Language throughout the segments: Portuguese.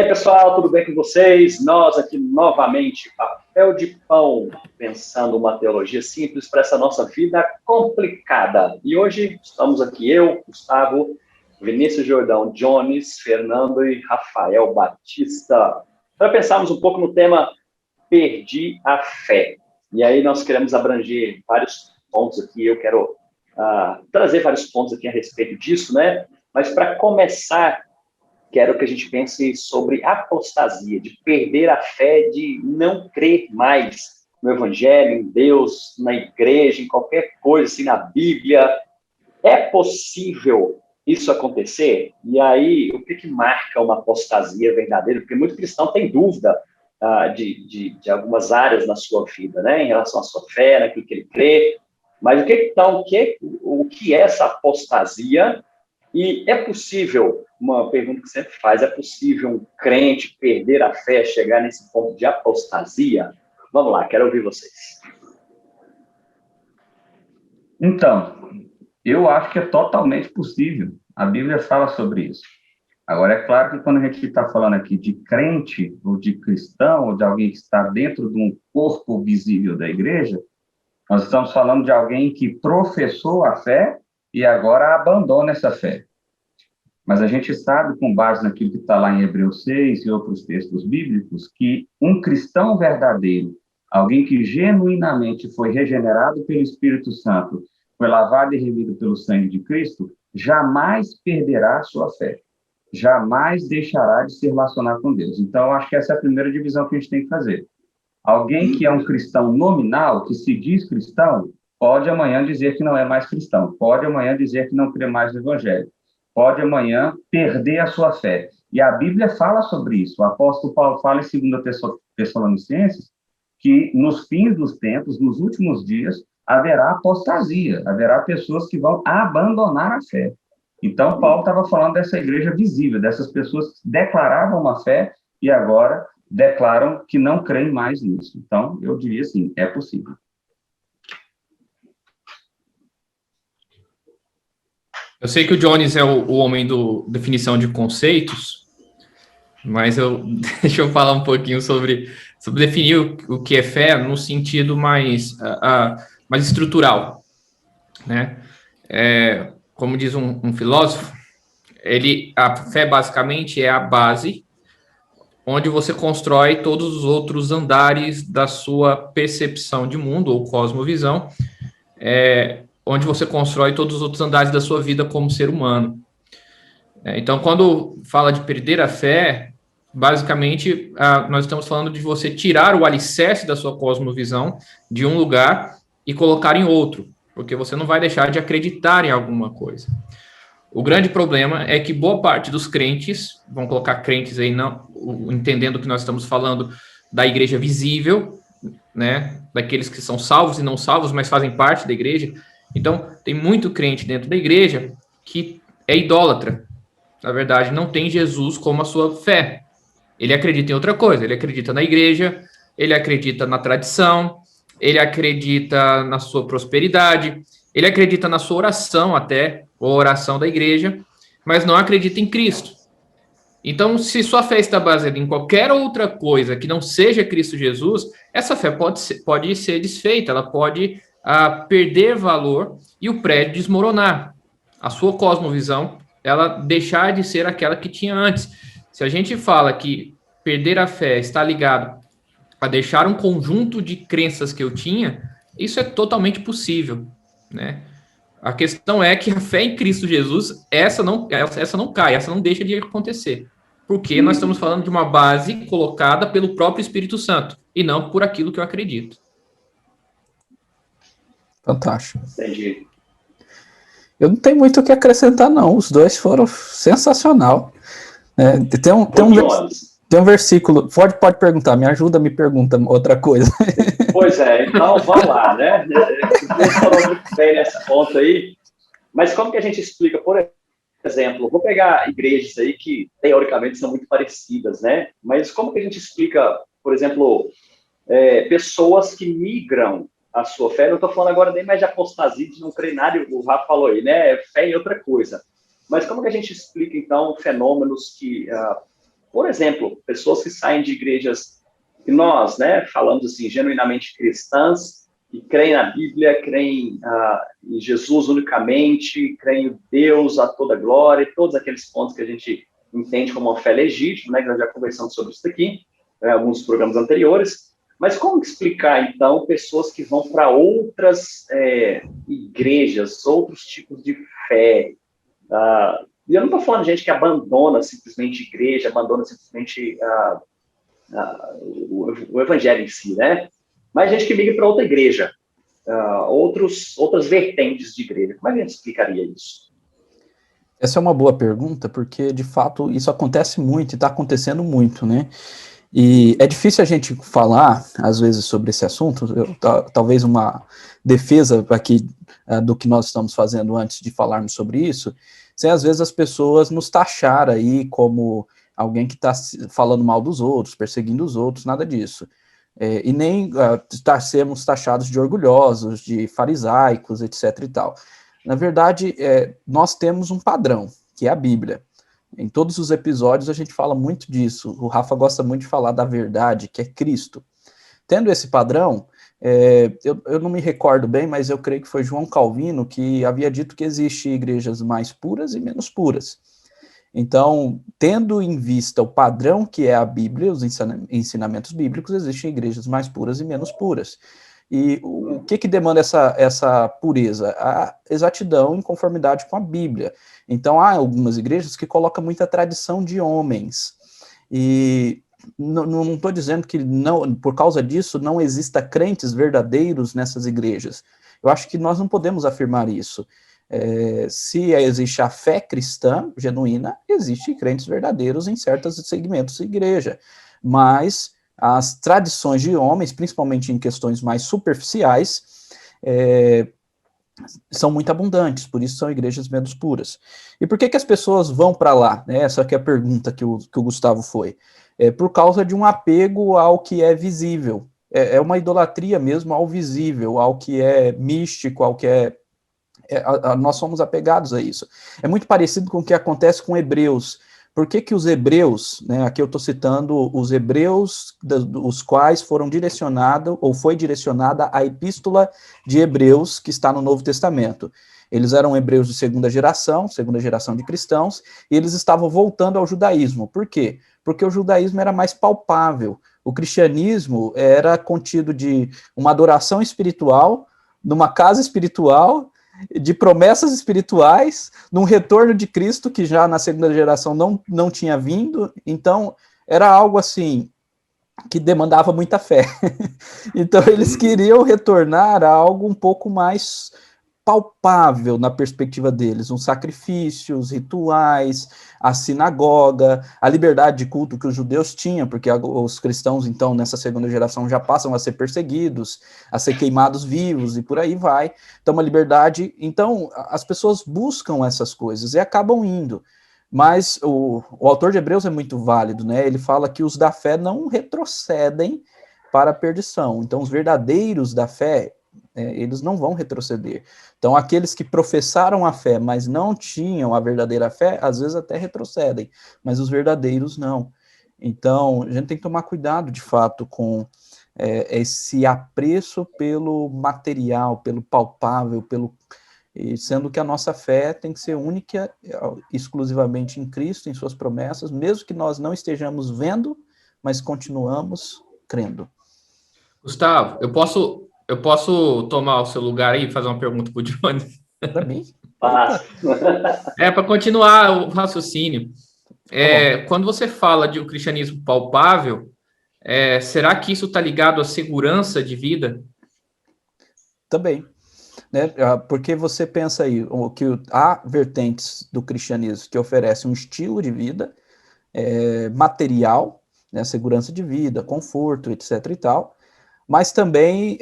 aí, pessoal, tudo bem com vocês? Nós aqui novamente, Papel de Pão, pensando uma teologia simples para essa nossa vida complicada. E hoje estamos aqui eu, Gustavo, Vinícius Jordão Jones, Fernando e Rafael Batista, para pensarmos um pouco no tema Perdi a Fé. E aí nós queremos abranger vários pontos aqui, eu quero trazer vários pontos aqui a respeito disso, né? Mas para começar, quero que a gente pense sobre apostasia, de perder a fé, de não crer mais no Evangelho, em Deus, na igreja, em qualquer coisa, assim, na Bíblia. É possível isso acontecer? E aí, o que marca uma apostasia verdadeira? Porque muito cristão tem dúvida de algumas áreas na sua vida, né? Em relação à sua fé, naquilo que ele crê. Mas o que é essa apostasia? E é possível, uma pergunta que sempre faz, é possível um crente perder a fé, chegar nesse ponto de apostasia? Vamos lá, quero ouvir vocês. Então, eu acho que é totalmente possível. A Bíblia fala sobre isso. Agora, é claro que quando a gente está falando aqui de crente, ou de cristão, ou de alguém que está dentro de um corpo visível da igreja, nós estamos falando de alguém que professou a fé e agora abandona essa fé. Mas a gente sabe, com base naquilo que está lá em Hebreus 6 e outros textos bíblicos, que um cristão verdadeiro, alguém que genuinamente foi regenerado pelo Espírito Santo, foi lavado e remido pelo sangue de Cristo, jamais perderá a sua fé. Jamais deixará de se relacionar com Deus. Então, eu acho que essa é a primeira divisão que a gente tem que fazer. Alguém que é um cristão nominal, que se diz cristão, pode amanhã dizer que não é mais cristão, pode amanhã dizer que não crê mais no Evangelho, pode amanhã perder a sua fé. E a Bíblia fala sobre isso. O apóstolo Paulo fala em 2 Tessalonicenses que nos fins dos tempos, nos últimos dias, haverá apostasia, haverá pessoas que vão abandonar a fé. Então, Paulo estava falando dessa igreja visível, dessas pessoas que declaravam uma fé e agora declaram que não creem mais nisso. Então, eu diria assim, é possível. Eu sei que o Jones é o homem do definição de conceitos, mas deixa eu falar um pouquinho sobre definir o que é fé no sentido mais estrutural, né? Como diz um filósofo, a fé basicamente é a base onde você constrói todos os outros andares da sua percepção de mundo ou cosmovisão, onde você constrói todos os outros andares da sua vida como ser humano. Então, quando fala de perder a fé, basicamente, nós estamos falando de você tirar o alicerce da sua cosmovisão de um lugar e colocar em outro, porque você não vai deixar de acreditar em alguma coisa. O grande problema é que boa parte dos crentes, vamos colocar crentes aí, não, entendendo que nós estamos falando da igreja visível, né, daqueles que são salvos e não salvos, mas fazem parte da igreja. Então, tem muito crente dentro da igreja que é idólatra. Na verdade, não tem Jesus como a sua fé. Ele acredita em outra coisa. Ele acredita na igreja, ele acredita na tradição, ele acredita na sua prosperidade, ele acredita na sua oração até, ou oração da igreja, mas não acredita em Cristo. Então, se sua fé está baseada em qualquer outra coisa que não seja Cristo Jesus, essa fé pode ser desfeita, ela pode perder valor e o prédio desmoronar. A sua cosmovisão, ela deixar de ser aquela que tinha antes. Se a gente fala que perder a fé está ligado a deixar um conjunto de crenças que eu tinha, isso é totalmente possível, né? A questão é que a fé em Cristo Jesus, essa não cai, essa não deixa de acontecer. Porque nós estamos falando de uma base colocada pelo próprio Espírito Santo, e não por aquilo que eu acredito. Fantástico. Entendi. Eu não tenho muito o que acrescentar, não. Os dois foram sensacional. Tem um versículo. Pode perguntar, me pergunta outra coisa. Pois é, então vamos lá, né? Você falou muito bem nesse ponto aí, mas como que a gente explica, por exemplo, vou pegar igrejas aí que teoricamente são muito parecidas, né? Mas como que a gente explica, por exemplo, pessoas que migram a sua fé? Eu estou falando agora nem mais de apostasia, de não crer nada, o Rafa falou aí, né? Fé em outra coisa. Mas como que a gente explica, então, fenômenos que Por exemplo, pessoas que saem de igrejas que nós, né, falamos assim, genuinamente cristãs, que creem na Bíblia, creem em Jesus unicamente, creem em Deus a toda glória, todos aqueles pontos que a gente entende como uma fé legítima, né, que nós já conversamos sobre isso aqui, em alguns programas anteriores. Mas como explicar, então, pessoas que vão para outras igrejas, outros tipos de fé? E eu não estou falando de gente que abandona simplesmente a igreja, abandona simplesmente o evangelho em si, né? Mas gente que migra para outra igreja, outras vertentes de igreja. Como é que a gente explicaria isso? Essa é uma boa pergunta, porque, de fato, isso acontece muito e está acontecendo muito, né? E é difícil a gente falar, às vezes, sobre esse assunto, talvez uma defesa aqui do que nós estamos fazendo antes de falarmos sobre isso, sem, às vezes, as pessoas nos taxar aí como alguém que está falando mal dos outros, perseguindo os outros, nada disso. E nem sermos taxados de orgulhosos, de farisaicos, etc. e tal. Na verdade, nós temos um padrão, que é a Bíblia. Em todos os episódios a gente fala muito disso. O Rafa gosta muito de falar da verdade, que é Cristo. Tendo esse padrão, eu não me recordo bem, mas eu creio que foi João Calvino que havia dito que existem igrejas mais puras e menos puras. Então, tendo em vista o padrão que é a Bíblia, os ensinamentos bíblicos, existem igrejas mais puras e menos puras. E o que demanda essa pureza? A exatidão em conformidade com a Bíblia. Então, há algumas igrejas que colocam muita tradição de homens. E não estou dizendo que não, por causa disso não exista crentes verdadeiros nessas igrejas. Eu acho que nós não podemos afirmar isso. Se existe a fé cristã genuína, existem crentes verdadeiros em certos segmentos da igreja. Mas as tradições de homens, principalmente em questões mais superficiais, são muito abundantes, por isso são igrejas menos puras. E por que as pessoas vão para lá? Essa que é a pergunta que o Gustavo foi. Por causa de um apego ao que é visível. É uma idolatria mesmo ao visível, ao que é místico, ao que nós somos apegados a isso. É muito parecido com o que acontece com Hebreus. Por que os hebreus, aqui eu estou citando os hebreus, os quais foram direcionados, ou foi direcionada a epístola de Hebreus, que está no Novo Testamento. Eles eram hebreus de segunda geração de cristãos, e eles estavam voltando ao judaísmo. Por quê? Porque o judaísmo era mais palpável. O cristianismo era contido de uma adoração espiritual, numa casa espiritual, de promessas espirituais, num retorno de Cristo, que já na segunda geração não tinha vindo, então era algo assim, que demandava muita fé. Então eles queriam retornar a algo um pouco mais palpável na perspectiva deles, os sacrifícios, rituais, a sinagoga, a liberdade de culto que os judeus tinham, porque os cristãos, então, nessa segunda geração já passam a ser perseguidos, a ser queimados vivos e por aí vai. Então, uma liberdade. Então, as pessoas buscam essas coisas e acabam indo. Mas o autor de Hebreus é muito válido, né? Ele fala que os da fé não retrocedem para a perdição. Então, os verdadeiros da fé, eles não vão retroceder. Então, aqueles que professaram a fé, mas não tinham a verdadeira fé, às vezes até retrocedem, mas os verdadeiros não. Então, a gente tem que tomar cuidado, de fato, com esse apreço pelo material, pelo palpável, sendo que a nossa fé tem que ser única, exclusivamente em Cristo, em suas promessas, mesmo que nós não estejamos vendo, mas continuamos crendo. Gustavo, eu posso tomar o seu lugar aí e fazer uma pergunta para o Johnny? Para mim? Para continuar o raciocínio. Quando você fala de um cristianismo palpável, será que isso está ligado à segurança de vida? Também. Né? Porque você pensa aí que há vertentes do cristianismo que oferecem um estilo de vida material, né? Segurança de vida, conforto, etc. e tal, mas também,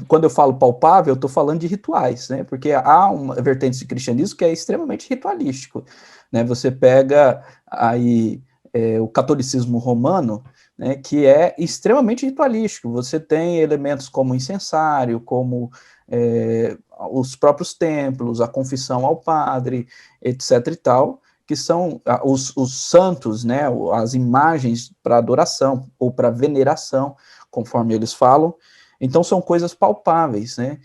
quando eu falo palpável, eu estou falando de rituais, né? Porque há uma vertente de cristianismo que é extremamente ritualístico, né? Você pega aí o catolicismo romano, né, que é extremamente ritualístico. Você tem elementos como incensário, como os próprios templos, a confissão ao padre, etc. e tal, que são os santos, né, as imagens para adoração ou para veneração, conforme eles falam. Então, são coisas palpáveis, né?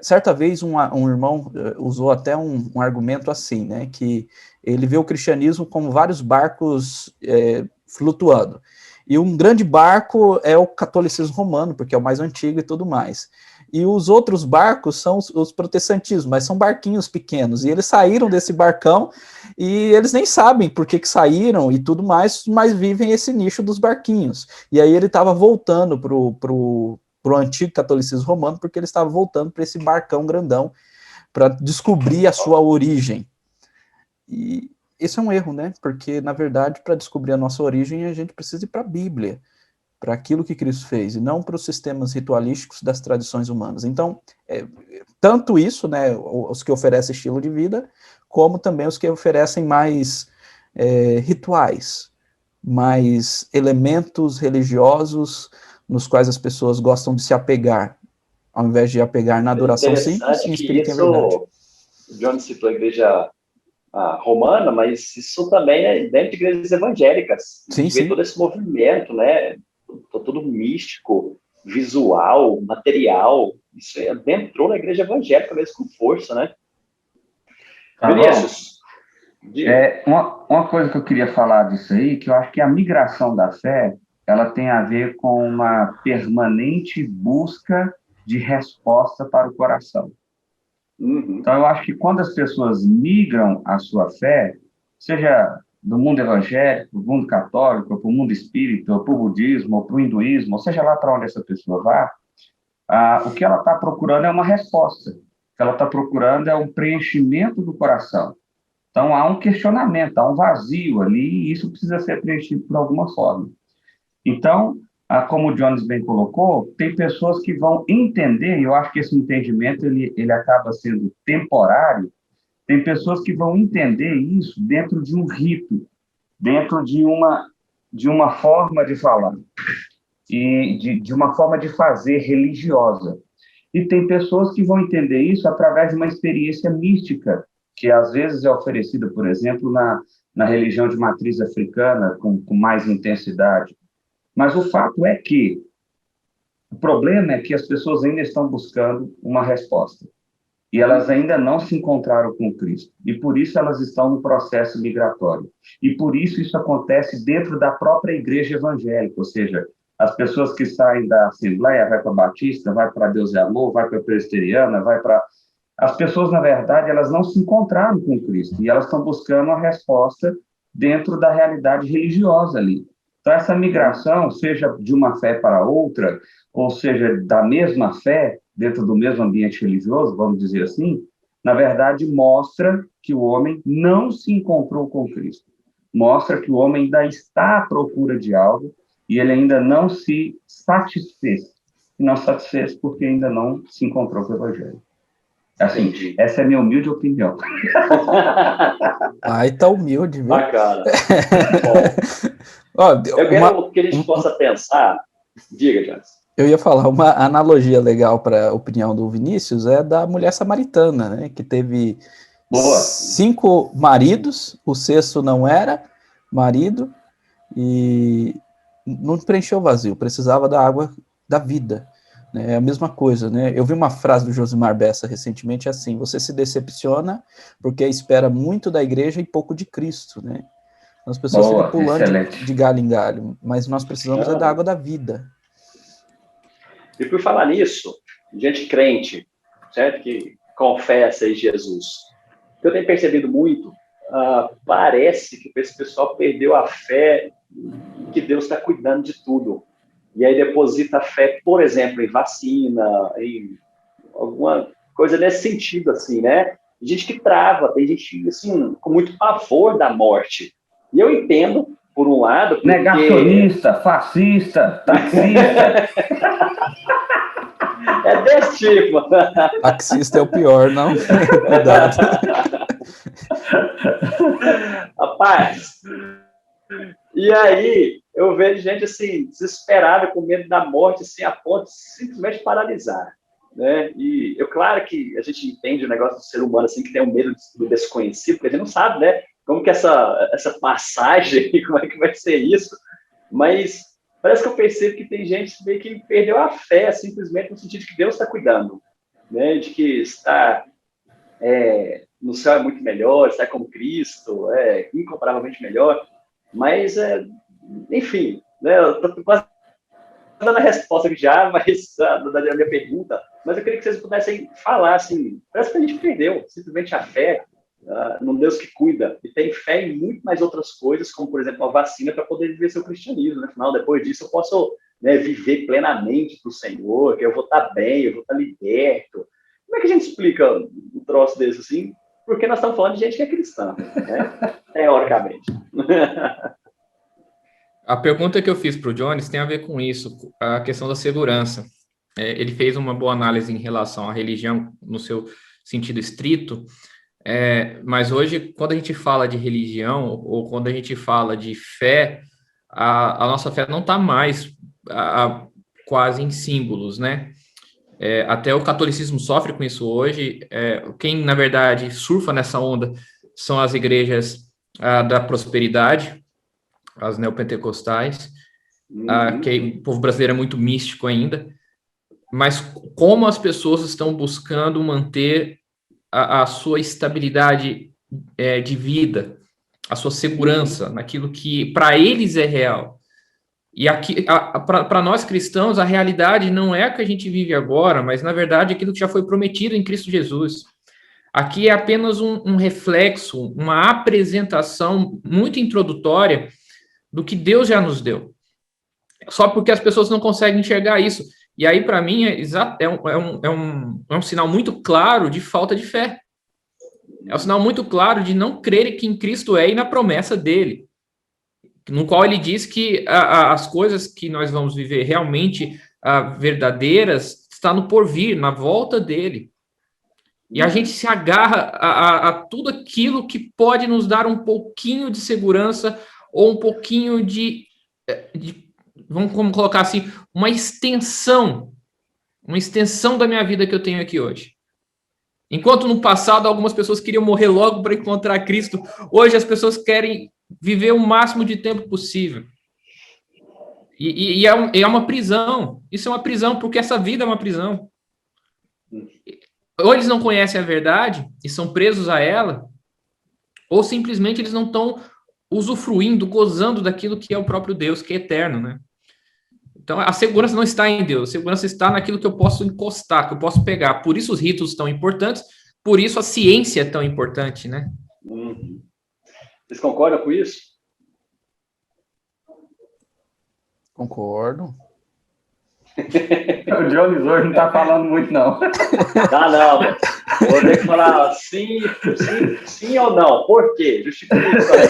Certa vez, um irmão usou até um argumento assim, né, que ele vê o cristianismo como vários barcos flutuando. E um grande barco é o catolicismo romano, porque é o mais antigo e tudo mais. E os outros barcos são os protestantismos, mas são barquinhos pequenos. E eles saíram desse barcão e eles nem sabem por que saíram e tudo mais, mas vivem esse nicho dos barquinhos. E aí ele estava voltando pro antigo catolicismo romano, porque ele estava voltando para esse barcão grandão para descobrir a sua origem. E esse é um erro, né? Porque, na verdade, para descobrir a nossa origem, a gente precisa ir para a Bíblia, para aquilo que Cristo fez, e não para os sistemas ritualísticos das tradições humanas. Então, tanto isso, né, os que oferecem estilo de vida, como também os que oferecem mais rituais, mais elementos religiosos nos quais as pessoas gostam de se apegar, ao invés de apegar na adoração simples em espírito e em verdade. O John citou a igreja romana, mas isso também é dentro de igrejas evangélicas. Sim, a gente vê sim. todo esse movimento, né? Tudo místico, visual, material. Isso entrou na igreja evangélica mesmo com força, né? Tá Vinícius, uma coisa que eu queria falar disso aí, que eu acho que a migração da fé, ela tem a ver com uma permanente busca de resposta para o coração. Então, eu acho que quando as pessoas migram a sua fé, seja do mundo evangélico, do mundo católico, para o mundo espírita, ou para o budismo, ou para o hinduísmo, ou seja lá para onde essa pessoa vá, o que ela está procurando é uma resposta. O que ela está procurando é um preenchimento do coração. Então, há um questionamento, há um vazio ali, e isso precisa ser preenchido por alguma forma. Então, como o Jones bem colocou, tem pessoas que vão entender, e eu acho que esse entendimento ele acaba sendo temporário. Tem pessoas que vão entender isso dentro de um rito, dentro de uma forma de falar, e de uma forma de fazer religiosa. E tem pessoas que vão entender isso através de uma experiência mística, que às vezes é oferecida, por exemplo, na religião de matriz africana, com mais intensidade. Mas o fato é que o problema é que as pessoas ainda estão buscando uma resposta. E elas ainda não se encontraram com Cristo. E por isso elas estão no processo migratório. E por isso acontece dentro da própria igreja evangélica. Ou seja, as pessoas que saem da Assembleia, vai para a Batista, vai para Deus é Amor, vai para a Presbiteriana, vai para... As pessoas, na verdade, elas não se encontraram com Cristo. E elas estão buscando uma resposta dentro da realidade religiosa ali. Então, essa migração, seja de uma fé para outra, ou seja, da mesma fé, dentro do mesmo ambiente religioso, vamos dizer assim, na verdade, mostra que o homem não se encontrou com Cristo. Mostra que o homem ainda está à procura de algo e ele ainda não se satisfez. E não satisfez porque ainda não se encontrou com o Evangelho. Assim, essa é a minha humilde opinião. Ai, tá humilde, viu? Bacana. Bom, eu quero que a gente possa pensar... Diga, Jones. Eu ia falar, uma analogia legal para a opinião do Vinícius é da mulher samaritana, né? Que teve 5 maridos, o sexto não era marido e não preencheu o vazio, precisava da água da vida. Né? É a mesma coisa, né? Eu vi uma frase do Josimar Bessa recentemente assim: você se decepciona porque espera muito da igreja e pouco de Cristo, né? As pessoas ficam pulando de galho em galho, mas nós precisamos da água da vida. E por falar nisso, gente crente, certo? Que confessa em Jesus. O que eu tenho percebido muito, parece que esse pessoal perdeu a fé que Deus está cuidando de tudo. E aí deposita a fé, por exemplo, em vacina, em alguma coisa nesse sentido, assim, né? Tem gente que trava, tem gente, assim, com muito pavor da morte. E eu entendo, por um lado... Porque... Negacionista, fascista, taxista... É desse tipo. Taxista é o pior, não? Cuidado. Rapaz, e aí eu vejo gente assim, desesperada, com medo da morte, assim, a ponto de simplesmente paralisar. Né? E claro que a gente entende o negócio do ser humano, assim, que tem um medo do desconhecido, porque a gente não sabe, né? como que essa passagem, como é que vai ser isso? Mas parece que eu percebo que tem gente meio que perdeu a fé, simplesmente no sentido de que Deus está cuidando, né? De que está no céu é muito melhor, está com Cristo, é incomparavelmente melhor, mas, enfim, né? Eu estou quase dando a resposta aqui já, mas da minha pergunta, mas eu queria que vocês pudessem falar, assim, parece que a gente perdeu simplesmente a fé num Deus que cuida, e tem fé em muito mais outras coisas, como, por exemplo, a vacina para poder viver seu cristianismo, né? Afinal, depois disso, eu posso, né, viver plenamente para o Senhor, que eu vou estar bem, eu vou estar liberto. Como é que a gente explica um troço desse, assim? Porque nós estamos falando de gente que é cristã, né? Teoricamente. A pergunta que eu fiz para o Jones tem a ver com isso, a questão da segurança. Ele fez uma boa análise em relação à religião no seu sentido estrito, mas hoje, quando a gente fala de religião, ou quando a gente fala de fé, a nossa fé não está mais quase em símbolos, né? Até o catolicismo sofre com isso hoje. Quem, na verdade, surfa nessa onda são as igrejas da prosperidade, as neopentecostais, que o povo brasileiro é muito místico ainda, mas como as pessoas estão buscando manter a sua estabilidade de vida, a sua segurança naquilo que para eles é real. E aqui, para nós cristãos, a realidade não é a que a gente vive agora, mas na verdade aquilo que já foi prometido em Cristo Jesus. Aqui é apenas um reflexo, uma apresentação muito introdutória do que Deus já nos deu. Só porque as pessoas não conseguem enxergar isso. E aí, para mim, é um sinal muito claro de falta de fé. É um sinal muito claro de não crer que em Cristo e na promessa dele, no qual ele diz que as coisas que nós vamos viver realmente verdadeiras está no porvir, na volta dele. E a gente se agarra a tudo aquilo que pode nos dar um pouquinho de segurança ou um pouquinho vamos colocar assim, uma extensão da minha vida que eu tenho aqui hoje. Enquanto no passado algumas pessoas queriam morrer logo para encontrar Cristo, hoje as pessoas querem viver o máximo de tempo possível. E é uma prisão. Isso é uma prisão, porque essa vida é uma prisão. Ou eles não conhecem a verdade e são presos a ela, ou simplesmente eles não estão usufruindo, gozando daquilo que é o próprio Deus, que é eterno, né? Então, a segurança não está em Deus, a segurança está naquilo que eu posso encostar, que eu posso pegar. Por isso os ritos tão importantes, por isso a ciência é tão importante, né? Vocês concordam com isso? Concordo. O Jones hoje não está falando muito, não. Tá, não, mas vou ter que falar sim ou não. Por quê? Justifica isso aí.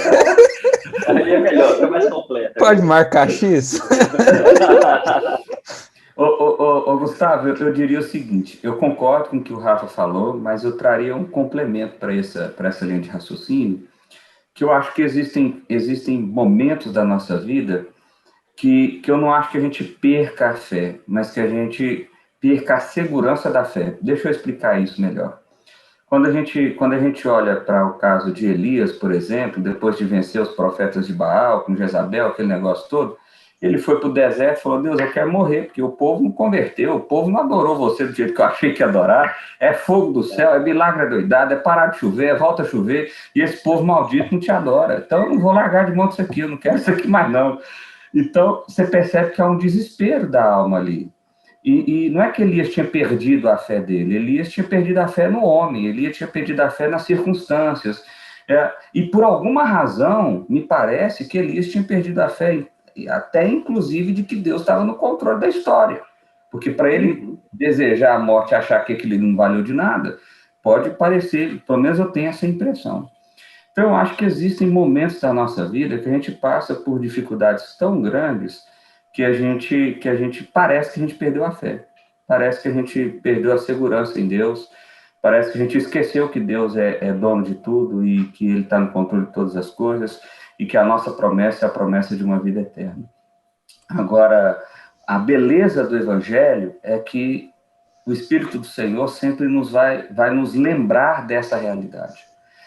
Aí é melhor, fica mais completo. Pode marcar X? Ô, Gustavo, eu diria o seguinte, eu concordo com o que o Rafa falou, mas eu traria um complemento para essa linha de raciocínio, que eu acho que existem momentos da nossa vida que eu não acho que a gente perca a fé, mas que a gente perca a segurança da fé. Deixa eu explicar isso melhor. Quando a gente olha para o caso de Elias, por exemplo, depois de vencer os profetas de Baal, com Jezabel, aquele negócio todo, ele foi para o deserto e falou, Deus, eu quero morrer, porque o povo não converteu, o povo não adorou você do jeito que eu achei que ia adorar, é fogo do céu, é milagre adoidado, é parar de chover, é volta a chover, e esse povo maldito não te adora. Então eu não vou largar de mão disso aqui, eu não quero isso aqui mais não. Então, você percebe que há um desespero da alma ali. E não é que Elias tinha perdido a fé dele, Elias tinha perdido a fé no homem, Elias tinha perdido a fé nas circunstâncias. E por alguma razão, me parece que Elias tinha perdido a fé, até inclusive de que Deus estava no controle da história. Porque para ele desejar a morte e achar que aquilo não valeu de nada, pode parecer, pelo menos eu tenho essa impressão. Então, eu acho que existem momentos da nossa vida que a gente passa por dificuldades tão grandes que a gente parece que a gente perdeu a fé. Parece que a gente perdeu a segurança em Deus. Parece que a gente esqueceu que Deus é dono de tudo e que Ele está no controle de todas as coisas e que a nossa promessa é a promessa de uma vida eterna. Agora, a beleza do Evangelho é que o Espírito do Senhor sempre vai nos lembrar dessa realidade.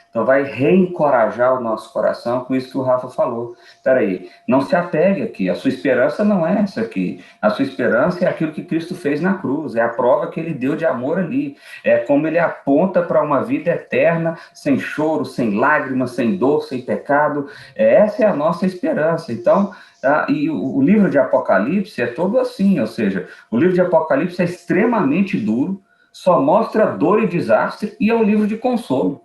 Então, vai reencorajar o nosso coração com isso que o Rafa falou. Espera aí, não se apegue aqui, a sua esperança não é essa aqui. A sua esperança é aquilo que Cristo fez na cruz, é a prova que ele deu de amor ali. É como ele aponta para uma vida eterna, sem choro, sem lágrimas, sem dor, sem pecado. Essa é a nossa esperança. Então, e o livro de Apocalipse é todo assim, ou seja, o livro de Apocalipse é extremamente duro, só mostra dor e desastre, e é um livro de consolo.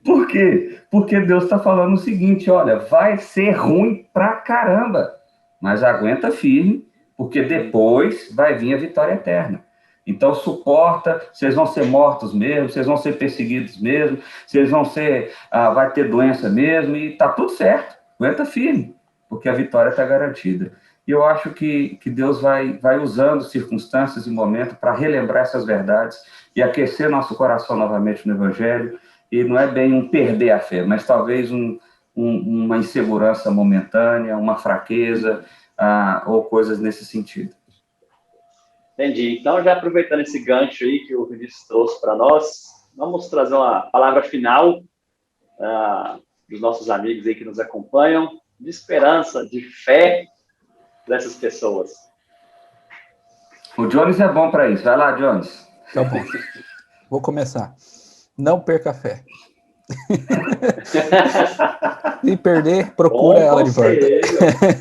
Por quê? Porque Deus está falando o seguinte, olha, vai ser ruim pra caramba, mas aguenta firme, porque depois vai vir a vitória eterna. Então suporta, vocês vão ser mortos mesmo, vocês vão ser perseguidos mesmo, vocês vão ser, vai ter doença mesmo, e tá tudo certo, aguenta firme, porque a vitória está garantida. E eu acho que Deus vai usando circunstâncias e momentos para relembrar essas verdades e aquecer nosso coração novamente no Evangelho. E não é bem um perder a fé, mas talvez uma insegurança momentânea, uma fraqueza, ou coisas nesse sentido. Entendi. Então, já aproveitando esse gancho aí que o Vinícius trouxe para nós, vamos trazer uma palavra final dos nossos amigos aí que nos acompanham, de esperança, de fé dessas pessoas. O Jones é bom para isso. Vai lá, Jones. Tá bom. Vou começar. Não perca a fé. Se perder, procura ela de volta.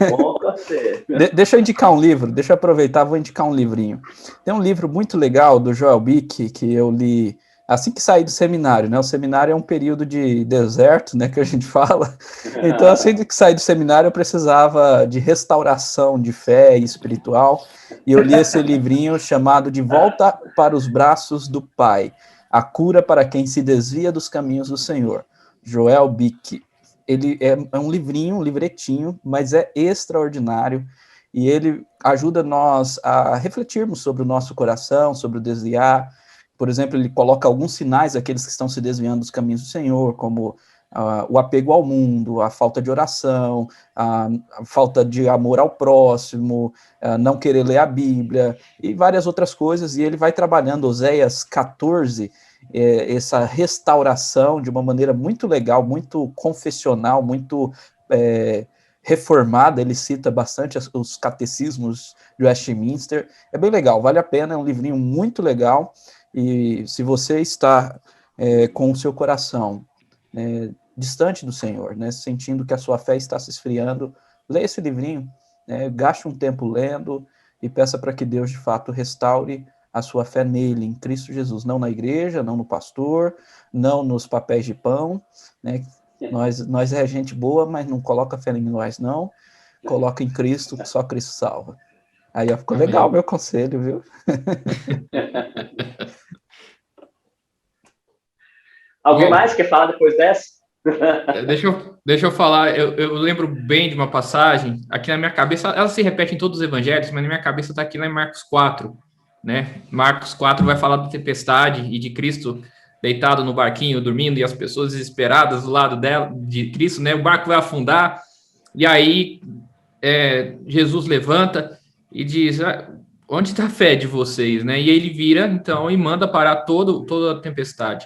Bom conselho. Deixa eu indicar um livro, deixa eu aproveitar, vou indicar um livrinho. Tem um livro muito legal do Joel Bick, que eu li assim que saí do seminário, né? O seminário é um período de deserto, né, que a gente fala. Então, assim que saí do seminário, eu precisava de restauração de fé espiritual, e eu li esse livrinho chamado De Volta para os Braços do Pai. A cura para quem se desvia dos caminhos do Senhor. Joel Bick. Ele é um livrinho, um livretinho, mas é extraordinário, e ele ajuda nós a refletirmos sobre o nosso coração, sobre o desviar. Por exemplo, ele coloca alguns sinais daqueles que estão se desviando dos caminhos do Senhor, como o apego ao mundo, a falta de oração, a falta de amor ao próximo, não querer ler a Bíblia, e várias outras coisas, e ele vai trabalhando Oséias 14, essa restauração de uma maneira muito legal, muito confessional, muito reformada. Ele cita bastante os catecismos de Westminster, é bem legal, vale a pena, é um livrinho muito legal, e se você está com o seu coração distante do Senhor, né, sentindo que a sua fé está se esfriando, leia esse livrinho, gaste um tempo lendo e peça para que Deus de fato restaure a sua fé nele, em Cristo Jesus, não na igreja, não no pastor, não nos papéis de pão, né? Nós é gente boa, mas não coloca fé em nós, não, coloca em Cristo, que só Cristo salva. Aí ficou legal o meu conselho, viu? Alguém mais quer falar depois dessa? Deixa eu falar, eu lembro bem de uma passagem, aqui na minha cabeça, ela se repete em todos os evangelhos, mas na minha cabeça está aqui lá em Marcos 4, né? Marcos 4 vai falar da tempestade e de Cristo deitado no barquinho, dormindo, e as pessoas desesperadas do lado de Cristo, né? O barco vai afundar, e aí Jesus levanta e diz, onde está a fé de vocês, né? E ele vira, então, e manda parar toda a tempestade.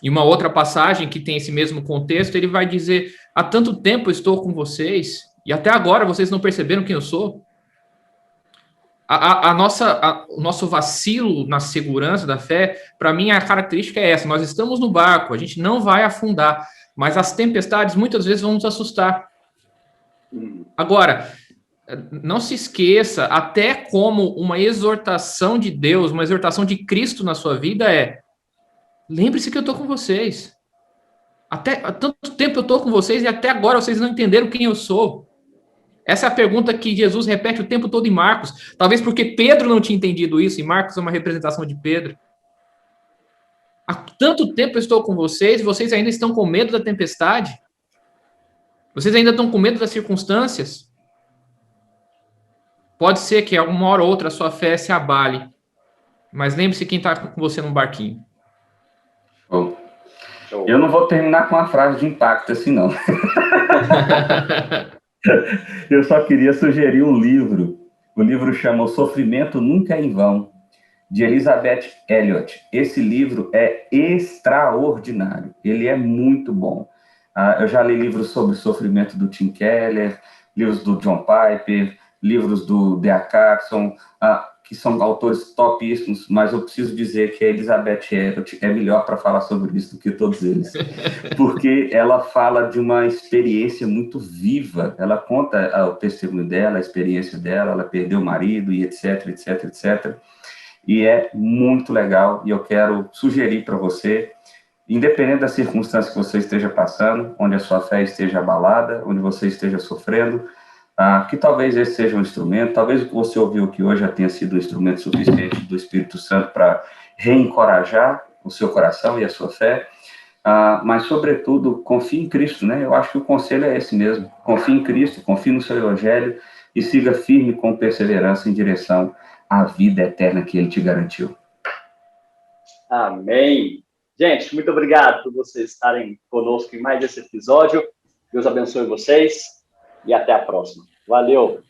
Em uma outra passagem que tem esse mesmo contexto, ele vai dizer, há tanto tempo eu estou com vocês, e até agora vocês não perceberam quem eu sou? O nosso vacilo na segurança da fé, para mim, a característica é essa, nós estamos no barco, a gente não vai afundar, mas as tempestades muitas vezes vão nos assustar. Agora, não se esqueça, até como uma exortação de Deus, uma exortação de Cristo na sua vida lembre-se que eu estou com vocês. Há tanto tempo eu estou com vocês e até agora vocês não entenderam quem eu sou. Essa é a pergunta que Jesus repete o tempo todo em Marcos. Talvez porque Pedro não tinha entendido isso, e Marcos é uma representação de Pedro. Há tanto tempo eu estou com vocês e vocês ainda estão com medo da tempestade? Vocês ainda estão com medo das circunstâncias? Pode ser que alguma hora ou outra a sua fé se abale, mas lembre-se quem está com você num barquinho. Eu não vou terminar com uma frase de impacto assim, não. Eu só queria sugerir um livro. O livro chama O Sofrimento Nunca é em Vão, de Elizabeth Elliot. Esse livro é extraordinário, ele é muito bom. Eu já li livros sobre o sofrimento do Tim Keller, livros do John Piper, livros do D.A. Carson, que são autores topíssimos, mas eu preciso dizer que a Elizabeth Elliot é melhor para falar sobre isso do que todos eles, porque ela fala de uma experiência muito viva, ela conta o testemunho dela, a experiência dela, ela perdeu o marido e etc, etc, etc, e é muito legal, e eu quero sugerir para você, independente da circunstância que você esteja passando, onde a sua fé esteja abalada, onde você esteja sofrendo, que talvez esse seja um instrumento, talvez o que você ouviu aqui hoje já tenha sido um instrumento suficiente do Espírito Santo para reencorajar o seu coração e a sua fé, mas, sobretudo, confie em Cristo, né? Eu acho que o conselho é esse mesmo, confie em Cristo, confie no seu Evangelho e siga firme com perseverança em direção à vida eterna que Ele te garantiu. Amém. Gente, muito obrigado por vocês estarem conosco em mais esse episódio. Deus abençoe vocês e até a próxima. Valeu!